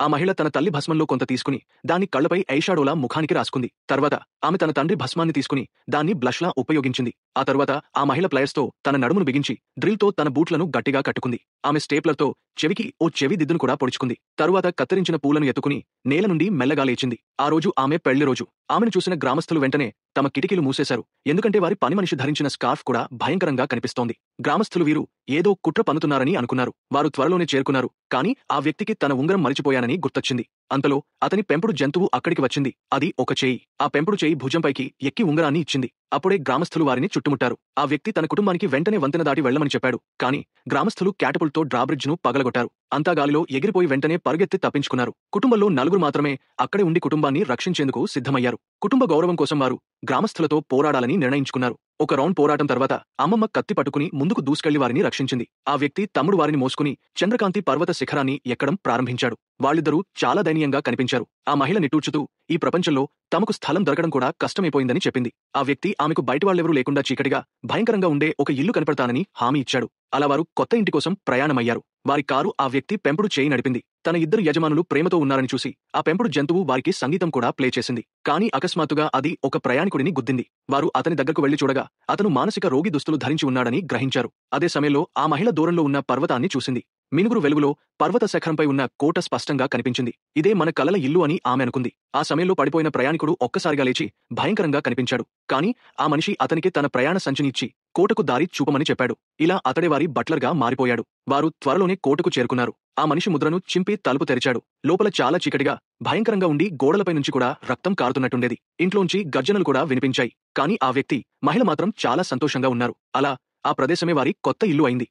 ఆ మహిళ తన తల్లి భస్మంలో కొంత తీసుకుని దాన్ని కళ్లపై ఐషాడోలా ముఖానికి రాసుకుంది. తర్వాత ఆమె తన తండ్రి భస్మాన్ని తీసుకుని దాన్ని బ్లష్లా ఉపయోగించింది. ఆ తరువాత ఆ మహిళ ప్లయర్స్తో తన నడుమును బిగించి డ్రిల్తో తన బూట్లను గట్టిగా కట్టుకుంది. ఆమె స్టేప్లర్తో చెవికి ఓ చెవి దిద్దును కూడా పొడుచుకుంది. తరువాత కత్తిరించిన పూలను ఎత్తుకుని నేల నుండి మెల్లగా లేచింది. ఆ రోజు ఆమె పెళ్లి రోజు. ఆమెను చూసిన గ్రామస్తులు వెంటనే తమ కిటికీలు మూసేశారు. ఎందుకంటే వారి పని మనిషి ధరించిన స్కార్ఫ్ కూడా భయంకరంగా కనిపిస్తోంది. గ్రామస్తులు వీరు ఏదో కుట్ర పన్నుతున్నారని అనుకున్నారు. వారు త్వరలోనే చేరుకున్నారు. కానీ ఆ వ్యక్తికి తన ఉంగరం మరిచిపోయానని గుర్తొచ్చింది. అంతలో అతని పెంపుడు జంతువు అక్కడికి వచ్చింది. అది ఒక చేయి. ఆ పెంపుడు చేయి భుజంపైకి ఎక్కి ఉంగరాన్ని ఇచ్చింది. అప్పుడే గ్రామస్తులు వారిని చుట్టుముట్టారు. ఆ వ్యక్తి తన కుటుంబానికి వెంటనే వంతెన దాటి వెళ్లమని చెప్పాడు. కానీ గ్రామస్తులు క్యాటపుల్తో డ్రాబ్రిడ్జ్ను పగలగొట్టారు. అంతా గాలిలో ఎగిరిపోయి వెంటనే పరుగెత్తి తప్పించుకున్నారు. కుటుంబంలో 4 మాత్రమే అక్కడే ఉండి కుటుంబాన్ని రక్షించేందుకు సిద్ధమయ్యారు. కుటుంబ గౌరవం కోసం వారు గ్రామస్తులతో పోరాడాలని నిర్ణయించుకున్నారు. ఒక రౌండ్ పోరాటం తర్వాత అమ్మమ్మ కత్తి పట్టుకుని ముందుకు దూసుకెళ్లి వారిని రక్షించింది. ఆ వ్యక్తి తమ్ముడు వారిని మోసుకుని చంద్రకాంతి పర్వత శిఖరాన్ని ఎక్కడం ప్రారంభించాడు. వాళ్ళిద్దరూ చాలా దయనీయంగా కనిపించారు. ఆ మహిళ నిట్టూర్చుతూ ఈ ప్రపంచంలో తమకు స్థలం దొరకడం కూడా కష్టమైపోయిందని చెప్పింది. ఆ వ్యక్తి ఆమెకు బయటివాళ్లెవరూ లేకుండా చీకటిగా భయంకరంగా ఉండే ఒక ఇల్లు కనపడతానని హామీ ఇచ్చాడు. అలా వారు కొత్త ఇంటి కోసం ప్రయాణమయ్యారు. వారి కారు ఆ వ్యక్తి పెంపుడు చేయి నడిపింది. తన ఇద్దరు యజమానులు ప్రేమతో ఉన్నారని చూసి ఆ పెంపుడు జంతువు వారికి సంగీతం కూడా ప్లే చేసింది. కానీ అకస్మాత్తుగా అది ఒక ప్రయాణికుడిని గుద్దింది. వారు అతని దగ్గరకు వెళ్లి చూడగా అతను మానసిక రోగి దుస్తులు ధరించి ఉన్నాడని గ్రహించారు. అదే సమయంలో ఆ మహిళ దూరంలో ఉన్న పర్వతాన్ని చూసింది. మినుగురు వెలుగులో పర్వత శిఖరంపై ఉన్న కోట స్పష్టంగా కనిపించింది. ఇదే మన కలల ఇల్లు అని ఆమె అనుకుంది. ఆ సమయంలో పడిపోయిన ప్రయాణికుడు ఒక్కసారిగా లేచి భయంకరంగా కనిపించాడు. కానీ ఆ మనిషి అతనికి తన ప్రయాణ సంచిని ఇచ్చి కోటకు దారి చూపమని చెప్పాడు. ఇలా అతడే వారి బట్లర్గా మారిపోయాడు. వారు త్వరలోనే కోటకు చేరుకున్నారు. ఆ మనిషి ముద్రను చింపి తలుపు తెరిచాడు. లోపల చాలా చీకటిగా భయంకరంగా ఉండి గోడలపై నుంచి కూడా రక్తం కారుతున్నట్టుండేది. ఇంట్లోంచి గర్జనలు కూడా వినిపించాయి. కానీ ఆ వ్యక్తి మహిళ మాత్రం చాలా సంతోషంగా ఉన్నారు. అలా ఆ ప్రదేశమే వారి కొత్త ఇల్లు అయింది.